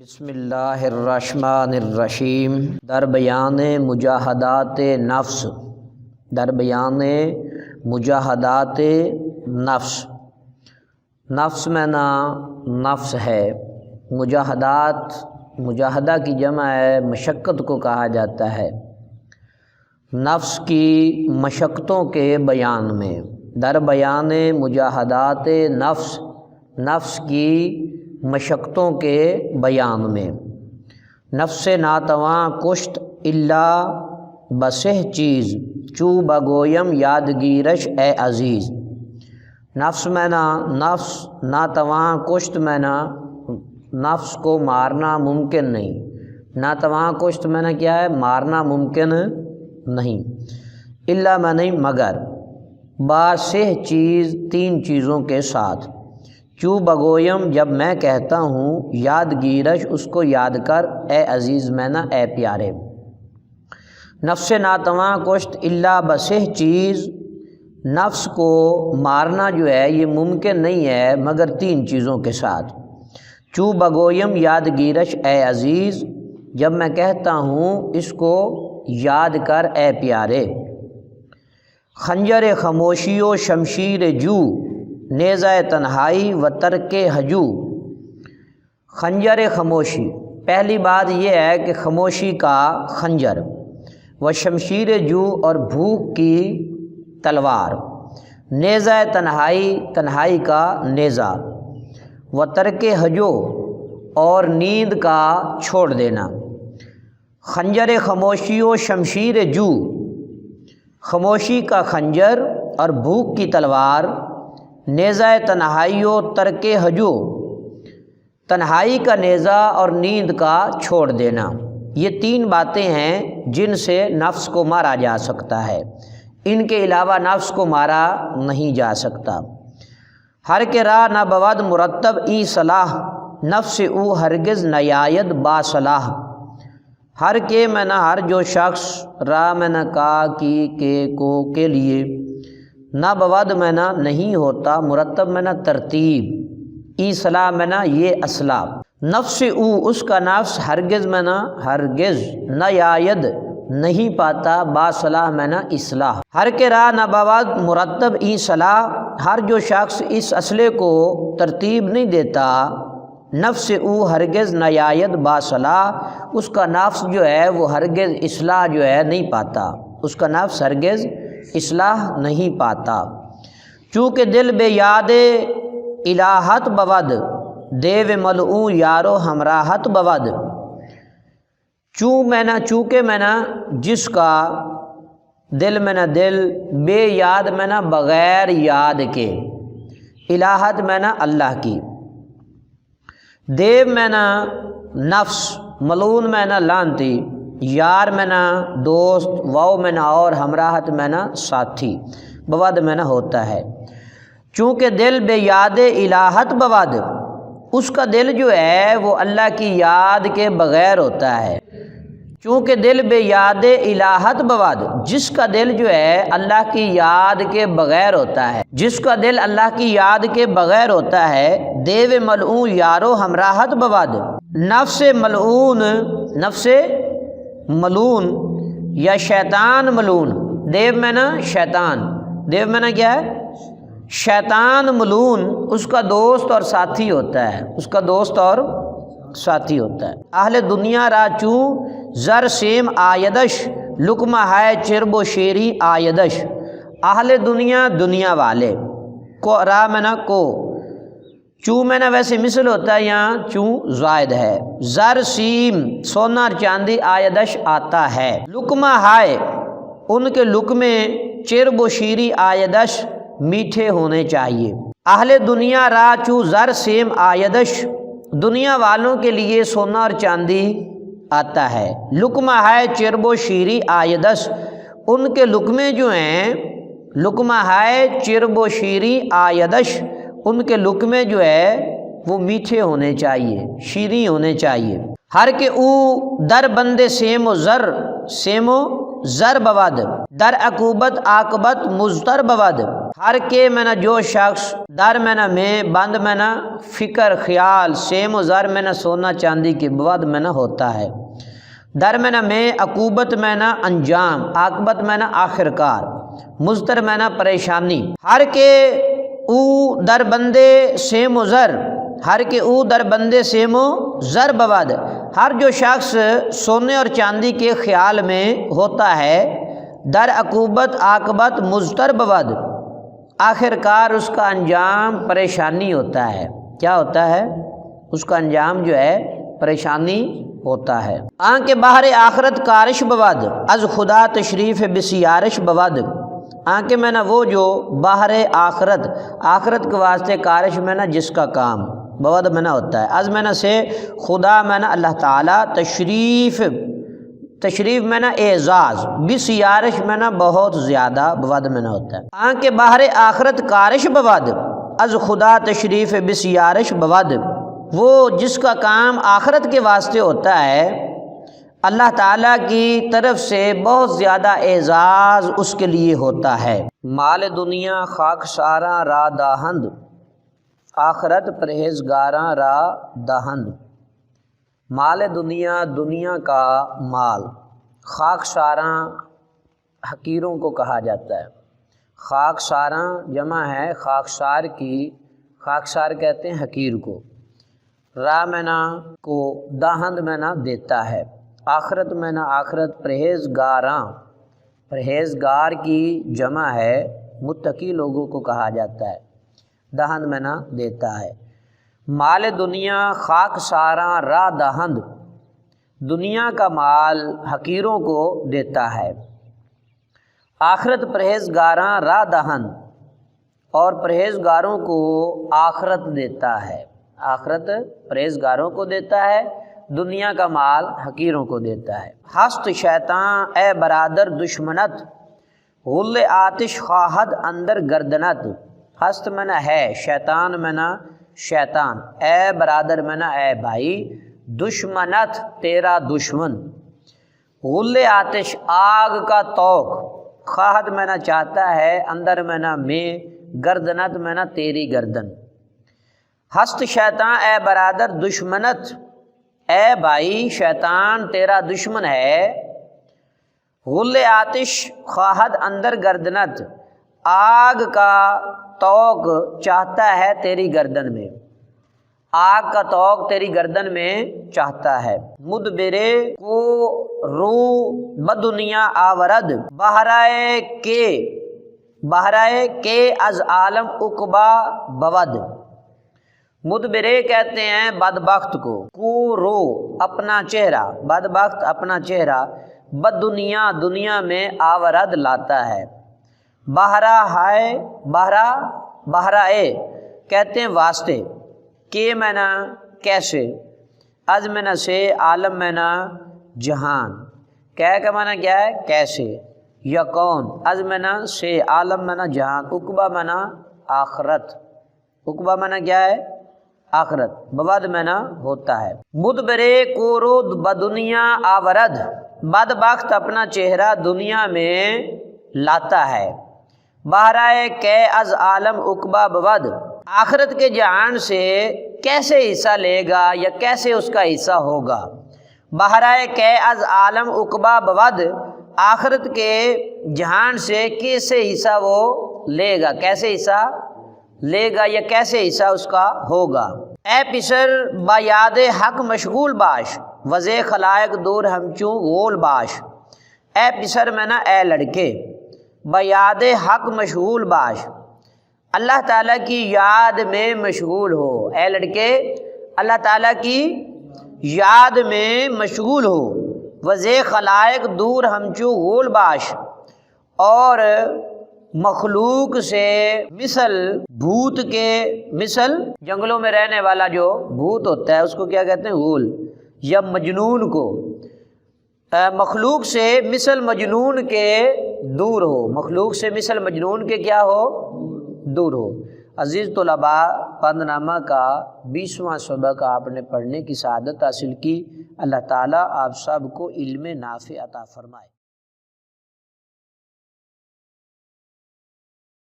بسم اللہ الرحمن الرحیم۔ در بیان مجاہدات نفس، در بیان مجاہدات نفس، نفس میں نفس ہے، مجاہدہ کی جمع ہے، مشقت کو کہا جاتا ہے، نفس کی مشقتوں کے بیان میں، در بیان مجاہدات نفس، نفس کی مشقتوں کے بیان میں۔ نفس ناتواں کشت الا بسہ چیز، چو بگویم یادگیرش اے عزیز۔ نفس میں نفس ناتواں کشت میں نفس کو مارنا ممکن نہیں، ناتواں کشت میں کیا ہے، مارنا ممکن نہیں، الا میں نہیں مگر، باسہ چیز تین چیزوں کے ساتھ، چو بگویم جب میں کہتا ہوں، یادگیرش اس کو یاد کر، اے عزیز میں اے پیارے۔ نفس ناتواں کشت الا بسہ چیز، نفس کو مارنا جو ہے یہ ممکن نہیں ہے مگر تین چیزوں کے ساتھ، چو بگویم یادگیرش اے عزیز، جب میں کہتا ہوں اس کو یاد کر اے پیارے۔ خنجر خاموشی و شمشیر جو، نیزہ تنہائی و ترک ہجو۔ خنجر خاموشی، پہلی بات یہ ہے کہ خاموشی کا خنجر، و شمشیر جو اور بھوک کی تلوار، نیزہ تنہائی، تنہائی کا نیزہ، و ترک ہجو اور نیند کا چھوڑ دینا۔ خنجر خاموشی و شمشیر جو، خاموشی کا خنجر اور بھوک کی تلوار، نیزہ تنہائی و ترک ہجو، تنہائی کا نیزہ اور نیند کا چھوڑ دینا، یہ تین باتیں ہیں جن سے نفس کو مارا جا سکتا ہے، ان کے علاوہ نفس کو مارا نہیں جا سکتا۔ ہر کے راہ نہ بود مرتب ای صلاح، نفس او ہرگز نیاید با صلاح۔ ہر کے میں ہر جو شخص، راہ میں کا کی کے کو کے لیے، نہ بود میں نہیں ہوتا، مرتب میں ترتیب، ای صلاح میں یہ اصلاح، نفس او اس کا نفس، ہرگز میں ہرگز، نیاید نہیں پاتا، با صلاح میں اصلاح۔ ہر کے راہ نہ بود مرتب ای صلاح، ہر جو شخص اس اصلے کو ترتیب نہیں دیتا، نفس او ہرگز نیاید با صلاح، اس کا نفس جو ہے وہ ہرگز اصلاح جو ہے نہیں پاتا، اس کا نفس ہرگز اصلاح نہیں پاتا۔ چونکہ دل بے یاد الہت بود، دیو ملعو یارو ہمراہت بود۔ چونکہ میں جس کا دل میں دل، بے یاد میں بغیر یاد کے، الہت میں اللہ کی، دیو میں نفس، ملعون میں لانتی، یار میں دوست، واؤ میں اور، ہمراہت میں ساتھی، بود میں ہوتا ہے۔ چونکہ دل بے یاد الہت بود، اس کا دل جو ہے وہ اللہ کی یاد کے بغیر ہوتا ہے۔ چونکہ دل بے یاد الہت بود، جس کا دل جو ہے اللہ کی یاد کے بغیر ہوتا ہے، جس کا دل اللہ کی یاد کے بغیر ہوتا ہے، دیو ملعون یارو ہمراہت بود، نفس ملعون، نفس ملعون یا شیطان ملعون، دیو میں شیطان، دیو میں کیا ہے، شیطان ملعون، اس کا دوست اور ساتھی ہوتا ہے، اس کا دوست اور ساتھی ہوتا ہے۔ اہل دنیا را چوں زر سیم آیدش، لقمہ ہے چرب و شیری آیدش۔ اہل دنیا، دنیا والے، کو را میں کو، چوں میں ویسے مثل ہوتا ہے، یہاں چوں زائد ہے، زر سیم سونا اور چاندی، آیدش آتا ہے، لقمہ ہائے ان کے لقمے، چرب و شیری آیدش میٹھے ہونے چاہیے۔ اہل دنیا را چوں زر سیم آیدش، دنیا والوں کے لیے سونا اور چاندی آتا ہے، لقمہ ہے چرب و شیری آیدش، ان کے لقمے جو ہیں، لقمہ ہے چرب و شیری آیدش، ان کے لقمے جو ہے وہ میٹھے ہونے چاہیے، شیریں ہونے چاہیے۔ ہر کے او در بندے سیم و زر بود، در عقوبت عاقبت مضطر بود۔ ہر کے میں نہ جو شخص در میں نہ میں بند میں نہ فکر خیال سیم و زر میں نہ سونا چاندی کے بود میں نہ ہوتا ہے، در میں نہ میں عقوبت میں نہ انجام عاقبت میں نہ آخر کار، مضطر میں نہ پریشانی، ہر کے او در بندے سیم و زر، ہر کے او در بندے سیم و زر بود، ہر جو شخص سونے اور چاندی کے خیال میں ہوتا ہے، در عقوبت عاقبت مضطر بود، آخر کار اس کا انجام پریشانی ہوتا ہے۔ کیا ہوتا ہے؟ اس کا انجام جو ہے پریشانی ہوتا ہے۔ آن کے باہر آخرت کارش بود، از خدا تشریف بسیارش بود، آن کے میں نہ وہ جو باہر آخرت، آخرت کے واسطے کارش میں نہ جس کا کام بود میں نہ ہوتا ہے، از میں نہ سے خدا میں نہ اللہ تعالیٰ، تشریف میں نہ اعزاز، بسیارش میں نہ بہت زیادہ بود میں نہ ہوتا ہے۔ آن کے باہر آخرت کارش بود، از خدا تشریف بسیارش بود، وہ جس کا کام آخرت کے واسطے ہوتا ہے، اللہ تعالیٰ کی طرف سے بہت زیادہ اعزاز اس کے لیے ہوتا ہے۔ مال دنیا خاک ساراں را داہند، آخرت پرہیزگاراں را داہند۔ مال دنیا، دنیا کا مال، خاک ساراں حقیروں کو کہا جاتا ہے۔ خاک ساراں جمع ہے خاکسار کی، خاکسار کہتے ہیں حقیر کو، را مینا کو داہند مینا دیتا ہے، آخرت مینا آخرت پرہیزگاراں، پرہیزگار کی جمع ہے متقی لوگوں کو کہا جاتا ہے، داہند مینا دیتا ہے۔ مال دنیا خاک ساراں را داہند، دنیا کا مال حقیروں کو دیتا ہے، آخرت پرہیزگاراں را داہند، اور پرہیزگاروں کو آخرت دیتا ہے، آخرت پرہیزگاروں کو دیتا ہے، دنیا کا مال حقیروں کو دیتا ہے۔ ہست شیطان اے برادر دشمنت، غل آتش خواہد اندر گردنت، ہست منع ہے، شیطان منع شیطان، اے برادر منع اے بھائی، دشمنت تیرا دشمن، غل آتش آگ کا توق، خواہد منع چاہتا ہے، اندر منع میں، گردنت منع تیری گردن۔ ہست شیطان اے برادر دشمنت، اے بھائی شیطان تیرا دشمن ہے، غل آتش خواہد اندر گردنت، آگ کا توق چاہتا ہے تیری گردن میں، آگ کا توق تیری گردن میں چاہتا ہے۔ مدبرے کو رو بدنیا آورد، بہرائے کے از عالم عقبا بود، مدبرے کہتے ہیں بدبخت کو رو اپنا چہرہ، بدبخت اپنا چہرہ، بد دنیا دنیا میں آورد لاتا ہے، بہرائے کہتے ہیں واسطے، کے معنی کیسے، از معنی سے، عالم معنی جہان، کا معنی کیا ہے کیسے، یا کون، از معنی سے، عالم معنی جہان، عقبہ معنی آخرت، عقبہ معنی کیا ہے آخرت، بود معنی ہوتا ہے۔ مدبرے کو رو بدنیا آورد، بدبخت اپنا چہرہ دنیا میں لاتا ہے، بہرائے کہ از عالم عقبہ بود، آخرت کے جہان سے کیسے حصہ لے گا یا کیسے اس کا حصہ ہوگا، بہرائے کہ از عالم عقبہ بود، آخرت کے جہان سے کیسے حصہ وہ لے گا، کیسے حصہ لے گا یا کیسے حصہ اس کا ہوگا۔ اے پسر با یاد حق مشغول باش، وزے خلائق دور ہمچوں غول باش، اے پسر میں نا اے لڑکے، با یاد حق مشغول باش، اللہ تعالیٰ کی یاد میں مشغول ہو، اے لڑکے اللہ تعالیٰ کی یاد میں مشغول ہو، وزے خلائق دور ہمچوں غول باش، اور مخلوق سے مثل بھوت کے، مثل جنگلوں میں رہنے والا جو بھوت ہوتا ہے اس کو کیا کہتے ہیں غول، یا مجنون کو، مخلوق سے مثل مجنون کے دور ہو، مخلوق سے مثل مجنون کے کیا ہو دور ہو۔ عزیز طلباء، پند نامہ کا 20واں سبق آپ نے پڑھنے کی سعادت حاصل کی۔ اللہ تعالیٰ آپ سب کو علم نافع عطا فرمائے۔